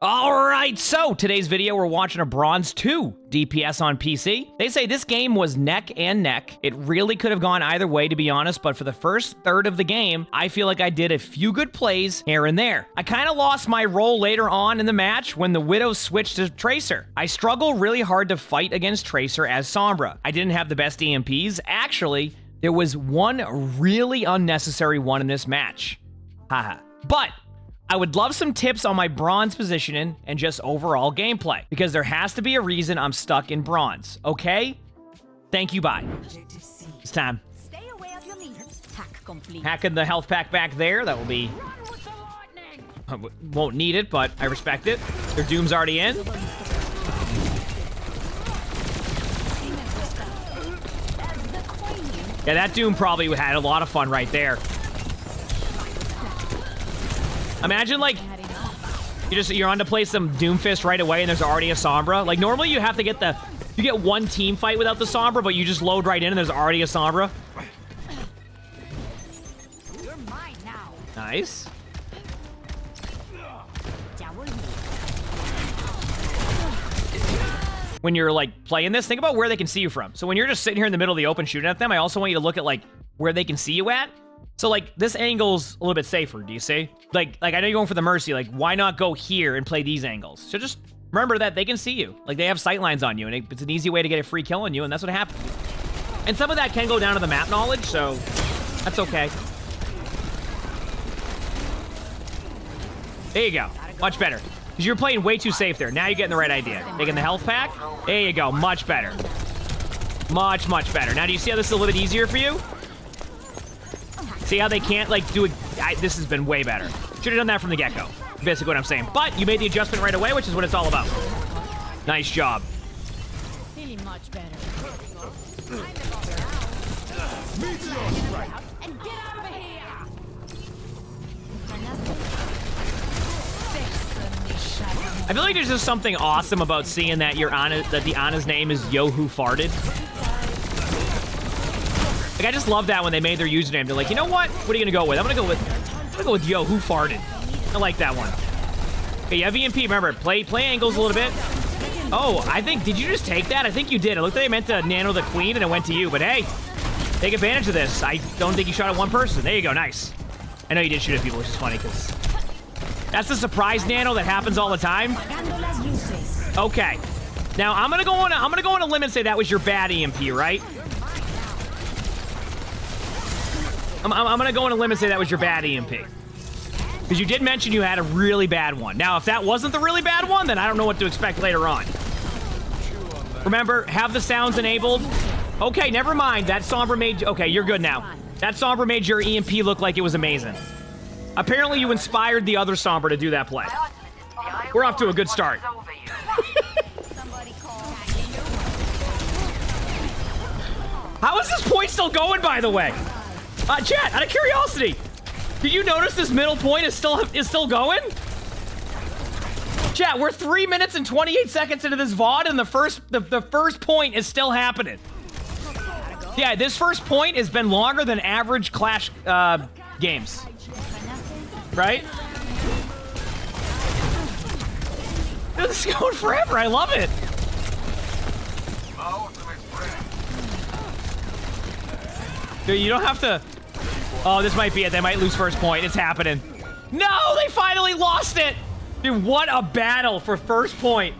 Alright, so today's video we're watching a Bronze 2 DPS on PC. They say this game was neck and neck. It really could have gone either way, to be honest, but for the first third of the game, I feel like I did a few good plays here and there. I kind of lost my role later on in the match when the Widow switched to Tracer. I struggle really hard to fight against Tracer as Sombra. I didn't have the best EMPs. Actually, there was one really unnecessary one in this match. Haha. But I would love some tips on my bronze positioning and just overall gameplay, because there has to be a reason I'm stuck in bronze, okay? Thank you, bye. It's time. Stay away of your meters. Hack complete. Hacking the health pack back there, that will be... won't need it, but I respect it. Their Doom's already in. Yeah, that Doom probably had a lot of fun right there. Imagine, like, you're on to play some Doomfist right away and there's already a Sombra. Like, normally you have to get you get one team fight without the Sombra, but you just load right in and there's already a Sombra. You're mine now. Nice. When you're, like, playing this, think about where they can see you from. So when you're just sitting here in the middle of the open shooting at them, I also want you to look at, like, where they can see you at. So, like, this angle's a little bit safer, do you see? Like I know you're going for the Mercy. Like, why not go here and play these angles? So just remember that they can see you. Like, they have sight lines on you, and it's an easy way to get a free kill on you, and that's what happened. And some of that can go down to the map knowledge, so that's okay. There you go. Much better. Because you're playing way too safe there. Now you're getting the right idea. Taking the health pack. There you go. Much better. Much, much better. Now, do you see how this is a little bit easier for you? See how they can't, like, do it? This has been way better. Should have done that from the get-go. Basically what I'm saying. But you made the adjustment right away, which is what it's all about. Nice job. Feeling much better. And get out of here. I feel like there's just something awesome about seeing that the Ana's name is Yo Who Farted. Like, I just love that when they made their username. They're like, you know what? What are you gonna go with? I'm gonna go with Yo Who Farted. I like that one. Okay, you have EMP. Remember, play angles a little bit. Oh, I think, did you just take that? I think you did. It looked like I meant to nano the queen and it went to you, but hey, take advantage of this. I don't think you shot at one person. There you go, nice. I know you did shoot at people, which is funny, because that's the surprise nano that happens all the time. Okay. Now, I'm gonna go on a limb and say that was your bad EMP, right? I'm gonna go on a limb and say that was your bad EMP. Because you did mention you had a really bad one. Now, if that wasn't the really bad one, then I don't know what to expect later on. Remember, have the sounds enabled. Okay, never mind. That Sombra made... Okay, you're good now. That Sombra made your EMP look like it was amazing. Apparently, you inspired the other Sombra to do that play. We're off to a good start. How is this point still going, by the way? Chat, out of curiosity, did you notice this middle point is still going? Chat, we're 3 minutes and 28 seconds into this VOD, and the first point is still happening. Yeah, this first point has been longer than average Clash games. Right? This is going forever. I love it. Dude, you don't have to... Oh, this might be it. They might lose first point. It's happening. No, they finally lost it. Dude, what a battle for first point.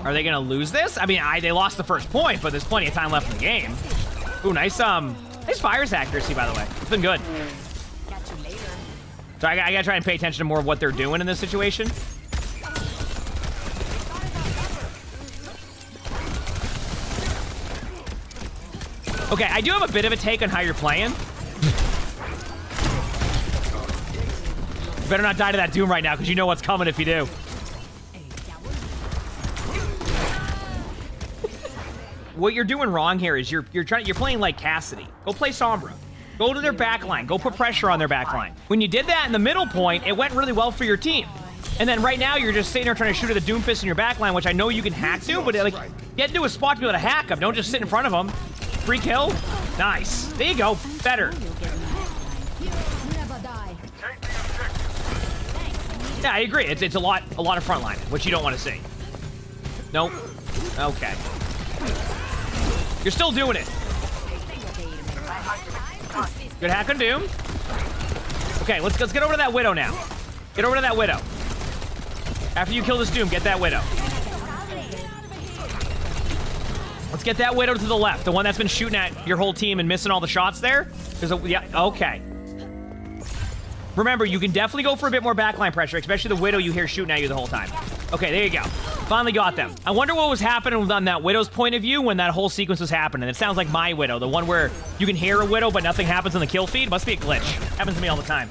Are they gonna lose this? I mean, they lost the first point, but there's plenty of time left in the game. Ooh, nice fires accuracy, by the way. It's been good. So I gotta try and pay attention to more of what they're doing in this situation. Okay, I do have a bit of a take on how you're playing. You better not die to that Doom right now, because you know what's coming if you do. What you're doing wrong here is you're playing like Cassidy. Go play Sombra. Go to their backline. Go put pressure on their backline. When you did that in the middle point, it went really well for your team. And then right now, you're just sitting there trying to shoot at the Doomfist in your backline, which I know you can hack to, but like, get into a spot to be able to hack them. Don't just sit in front of them. Free kill. Nice. There you go. Better. Yeah, I agree. It's a lot of frontline, which you don't want to see. Nope. Okay. You're still doing it. Good hack on Doom. Okay, let's get over to that Widow now. Get over to that Widow. After you kill this Doom, get that Widow. Let's get that Widow to the left, the one that's been shooting at your whole team and missing all the shots there. Yeah, okay. Remember, you can definitely go for a bit more backline pressure, especially the Widow you hear shooting at you the whole time. Okay, there you go. Finally got them. I wonder what was happening on that Widow's point of view when that whole sequence was happening. It sounds like my Widow, the one where you can hear a Widow but nothing happens on the kill feed. Must be a glitch. Happens to me all the time.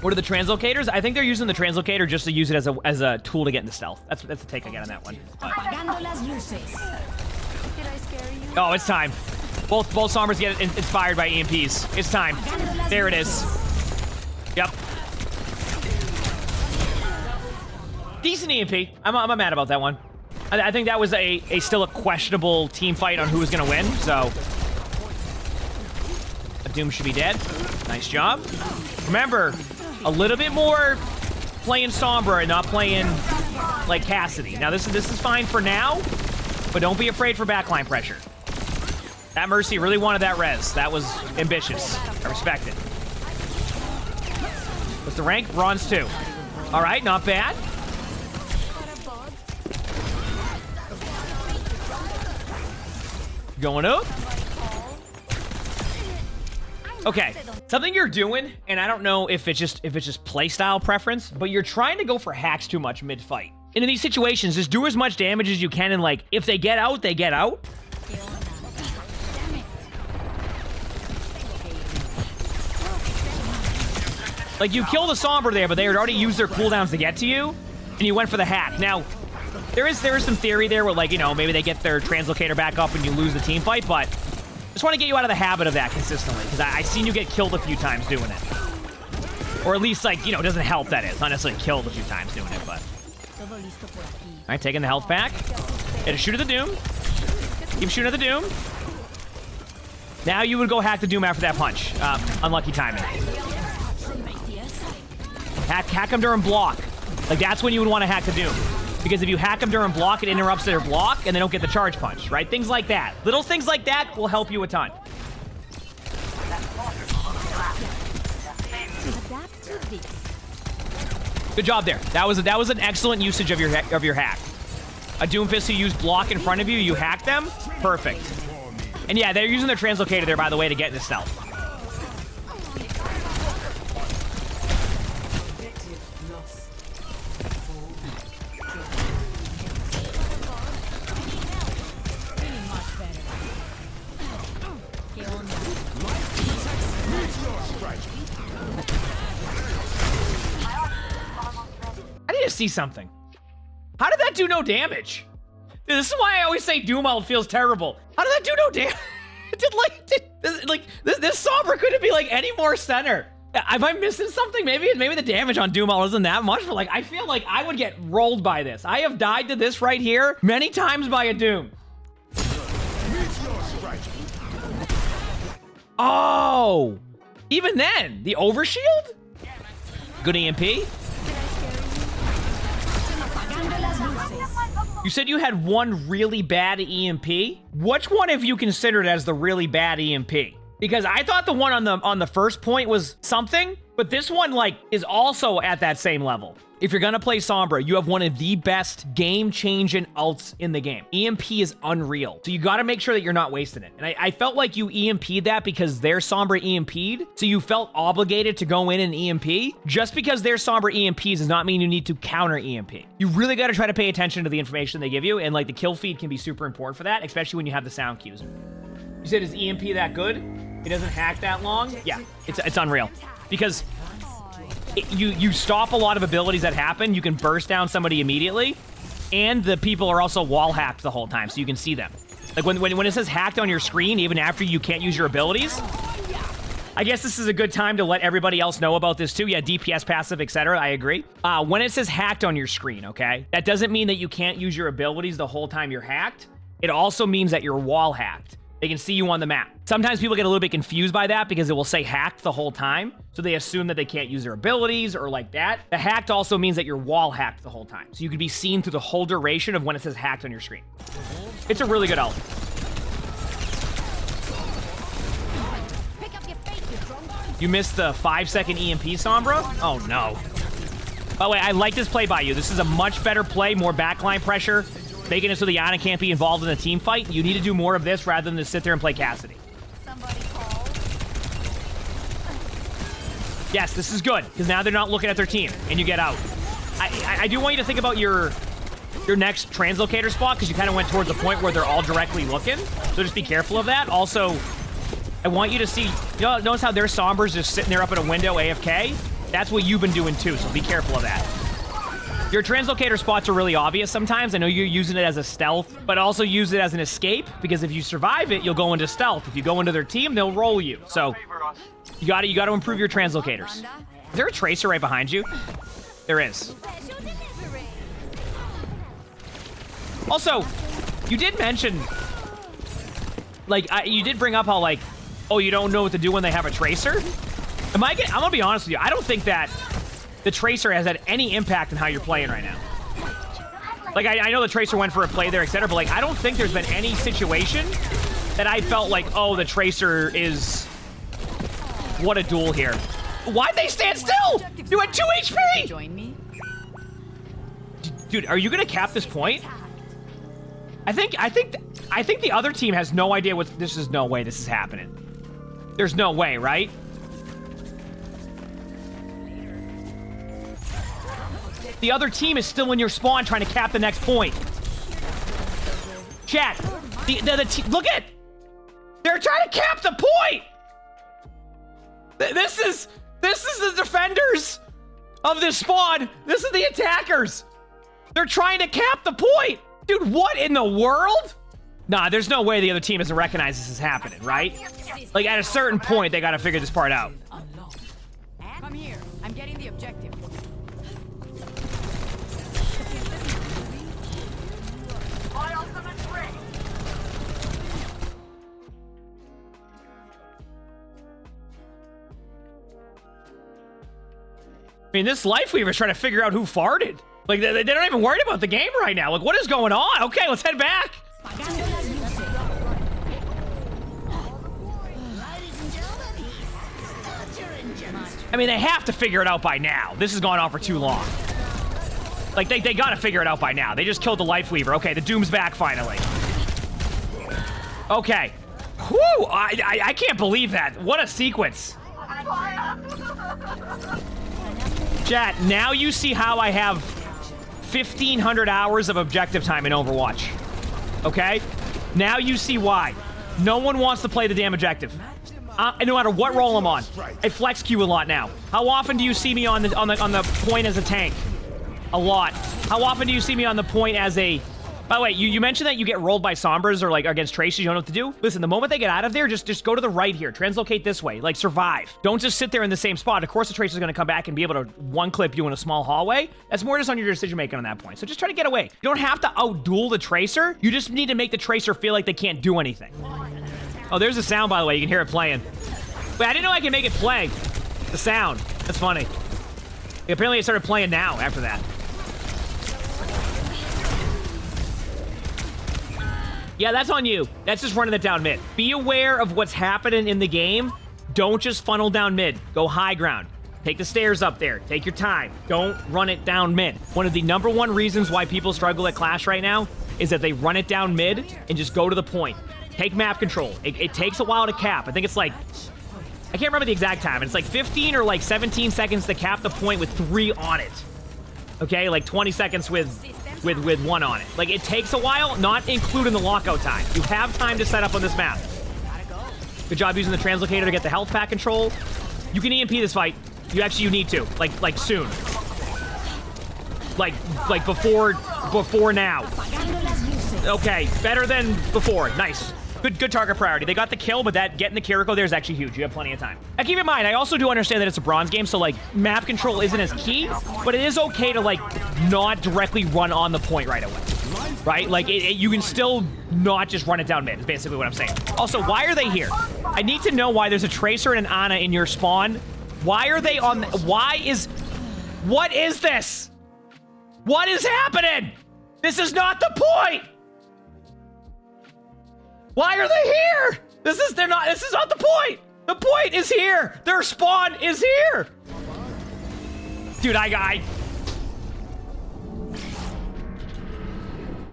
What are the Translocators? I think they're using the Translocator just to use it as a tool to get into stealth. That's the take I get on that one. But. Oh, it's time. Both Sombras get inspired by EMPs. It's time. There it is. Yep. Decent EMP. I'm mad about that one. I think that was still a questionable team fight on who was gonna win. So Doom should be dead. Nice job. Remember, a little bit more playing Sombra and not playing like Cassidy. Now this is fine for now, but don't be afraid for backline pressure. That Mercy really wanted that res. That was ambitious. I respect it. What's the rank? Bronze 2. All right, not bad. Going up. Okay, something you're doing, and I don't know if it's just playstyle preference, but you're trying to go for hacks too much mid-fight. And in these situations, just do as much damage as you can, and like, if they get out, they get out. Like, you kill the Sombra there, but they had already used their cooldowns to get to you, and you went for the hack. Now, there is some theory there where, like, you know, maybe they get their Translocator back up and you lose the team fight, but just want to get you out of the habit of that consistently, because I've seen you get killed a few times doing it. Or at least, like, you know, it doesn't help, that is. Not necessarily killed a few times doing it, but... All right, taking the health back. Hit a shoot at the Doom. Keep shooting at the Doom. Now you would go hack the Doom after that punch. Unlucky timing. Hack them during block. Like, that's when you would want to hack the Doom. Because if you hack them during block, it interrupts their block, and they don't get the charge punch, right? Things like that. Little things like that will help you a ton. Good job there. That was an excellent usage of your hack. A Doomfist who used block in front of you, you hack them. Perfect. And yeah, they're using their Translocator there, by the way, to get into stealth. See something. How did that do no damage? Dude, this is why I always say Doom ult feels terrible. How did that do no damage? This Sombra couldn't be like any more center. Am I missing something? Maybe the damage on Doom ult isn't that much, but like I feel like I would get rolled by this. I have died to this right here many times by a Doom. Oh, even then, the overshield? Good EMP. You said you had one really bad EMP. Which one have you considered as the really bad EMP? Because I thought the one on the first point was something, but this one like is also at that same level. If you're gonna play Sombra, you have one of the best game-changing ults in the game. EMP is unreal, so you gotta make sure that you're not wasting it. And I felt like you EMP'd that because their Sombra EMP'd, so you felt obligated to go in and EMP. Just because their Sombra EMPs does not mean you need to counter EMP. You really gotta try to pay attention to the information they give you, and like the kill feed can be super important for that, especially when you have the sound cues. You said, is EMP that good? It doesn't hack that long? Yeah, it's unreal. Because you stop a lot of abilities that happen. You can burst down somebody immediately, and the people are also wall hacked the whole time, so you can see them. Like when it says hacked on your screen, even after you can't use your abilities. I guess this is a good time to let everybody else know about this too. Yeah, DPS passive, etc. I agree. When it says hacked on your screen, okay, that doesn't mean that you can't use your abilities the whole time you're hacked. It also means that you're wall hacked. They can see you on the map. Sometimes people get a little bit confused by that because it will say hacked the whole time. So they assume that they can't use their abilities or like that. The hacked also means that you're wall hacked the whole time. So you can be seen through the whole duration of when it says hacked on your screen. It's a really good ult. You missed the 5-second EMP, Sombra? Oh no. By the way, I like this play by you. This is a much better play, more backline pressure. Making it so the Ana can't be involved in the team fight. You need to do more of this rather than to sit there and play Cassidy. Yes, this is good, because now they're not looking at their team, and you get out. I do want you to think about your next translocator spot, because you kind of went towards the point where they're all directly looking, so just be careful of that. Also, I want you to see, notice how their Sombra's just sitting there up in a window AFK? That's what you've been doing too, so be careful of that. Your translocator spots are really obvious sometimes. I know you're using it as a stealth, but also use it as an escape, because if you survive it, you'll go into stealth. If you go into their team, they'll roll you. So you got to improve your translocators. Is there a tracer right behind you? There is. Also, you did mention, like, you did bring up how, like, oh, you don't know what to do when they have a tracer? I'm gonna be honest with you. I don't think that the tracer has had any impact on how you're playing right now. Like, I know the tracer went for a play there, etc., but, like, I don't think there's been any situation that I felt like, oh, the tracer is... What a duel here. Why'd they stand still? You had 2 HP! Join me. Dude, are you gonna cap this point? I think the other team has no idea what... This is no way this is happening. There's no way, right? The other team is still in your spawn trying to cap the next point. Chat, look at... They're trying to cap the point! This is the defenders of this spawn. This is the attackers. They're trying to cap the point. Dude, what in the world? Nah, there's no way the other team doesn't recognize this is happening, right? Like, at a certain point, they gotta figure this part out. Come here. I'm getting the objective. I mean, this Lifeweaver's trying to figure out who farted. Like, they're not even worried about the game right now. Like, what is going on? Okay, let's head back. I mean, they have to figure it out by now. This has gone on for too long. Like, they gotta figure it out by now. They just killed the Lifeweaver. Okay, the Doom's back finally. Okay. Whew! I can't believe that. What a sequence. Chat, now you see how I have 1,500 hours of objective time in Overwatch. Okay? Now you see why. No one wants to play the damn objective. No matter what role I'm on. I flex Q a lot now. How often do you see me on the point as a tank? A lot. How often do you see me on the point as a... By the way, you mentioned that you get rolled by Sombras or like against Tracers, you don't know what to do. Listen, the moment they get out of there, just go to the right here. Translocate this way. Like, survive. Don't just sit there in the same spot. Of course, the Tracer's going to come back and be able to one-clip you in a small hallway. That's more just on your decision-making on that point. So just try to get away. You don't have to out-duel the Tracer. You just need to make the Tracer feel like they can't do anything. Oh, there's a sound, by the way. You can hear it playing. Wait, I didn't know I could make it play. The sound. That's funny. Apparently, it started playing now after that. Yeah, that's on you. That's just running it down mid. Be aware of what's happening in the game. Don't just funnel down mid. Go high ground. Take the stairs up there. Take your time. Don't run it down mid. One of the #1 reasons why people struggle at Clash right now is that they run it down mid and just go to the point. Take map control. It takes a while to cap. I think it's like... I can't remember the exact time. It's like 15 or like 17 seconds to cap the point with 3 on it. Okay, like 20 seconds with 1 on it. Like, it takes a while, not including the lockout time. You have time to set up on this map. Good job using the Translocator to get the health pack control. You can EMP this fight. You need to. Like soon. Like before now. Okay, better than before. Nice. Good target priority. They got the kill, but that getting the Kiriko there is actually huge. You have plenty of time. Now, keep in mind, I also do understand that it's a bronze game, so, like, map control isn't as key, but it is okay to, like, not directly run on the point right away. right? Like, you can still not just run it down mid, is basically what I'm saying. Also, why are they here? I need to know why there's a Tracer and an Ana in your spawn. Why are they on... What is this? What is happening? This is not the point! Why are they here? This is not the point! The point is here! Their spawn is here! Dude,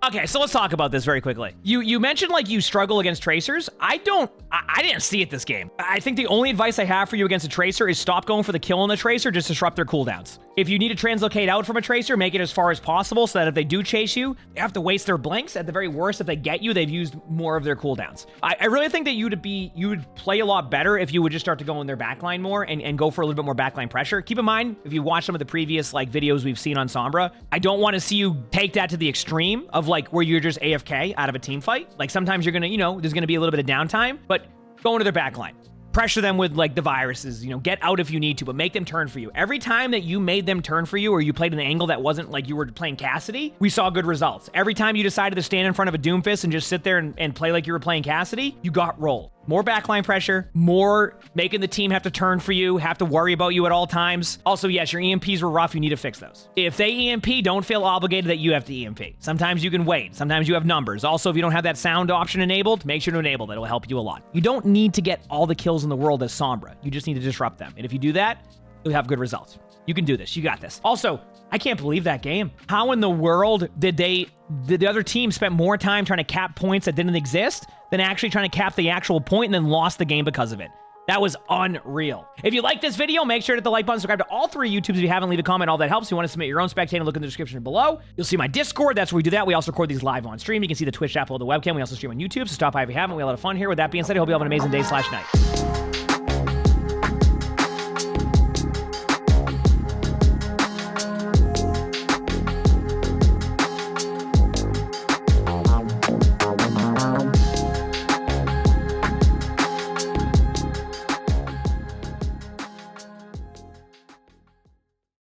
Okay, so let's talk about this very quickly. You mentioned like you struggle against tracers. I didn't see it this game. I think the only advice I have for you against a tracer is stop going for the kill on the tracer, just disrupt their cooldowns. If you need to translocate out from a tracer, make it as far as possible so that if they do chase you, they have to waste their blinks. At the very worst, if they get you, they've used more of their cooldowns. I really think that you would play a lot better if you would just start to go in their backline more and go for a little bit more backline pressure. Keep in mind, if you watch some of the previous like videos we've seen on Sombra, I don't want to see you take that to the extreme of like where you're just AFK out of a team fight. Like sometimes you're gonna, there's gonna be a little bit of downtime, but go into their backline. Pressure them with like the viruses, get out if you need to, but make them turn for you. Every time that you made them turn for you or you played an angle that wasn't like you were playing Cassidy, we saw good results. Every time you decided to stand in front of a Doomfist and just sit there and play like you were playing Cassidy, you got rolled. More backline pressure, more making the team have to turn for you, have to worry about you at all times. Also, yes, your EMPs were rough. You need to fix those. If they EMP, don't feel obligated that you have to EMP. Sometimes you can wait. Sometimes you have numbers. Also, if you don't have that sound option enabled, make sure to enable that. It will help you a lot. You don't need to get all the kills in the world as Sombra. You just need to disrupt them. And if you do that, you'll have good results. You can do this. You got this. Also, I can't believe that game. How in the world did the other team spend more time trying to cap points that didn't exist than actually trying to cap the actual point and then lost the game because of it? That was unreal. If you like this video, make sure to hit the like button, subscribe to all 3 YouTubes. If you haven't, leave a comment. All that helps. If you want to submit your own spectating, look in the description below. You'll see my Discord. That's where we do that. We also record these live on stream. You can see the Twitch app below the webcam. We also stream on YouTube, so stop by if you haven't. We have a lot of fun here. With that being said, I hope you have an amazing day/night.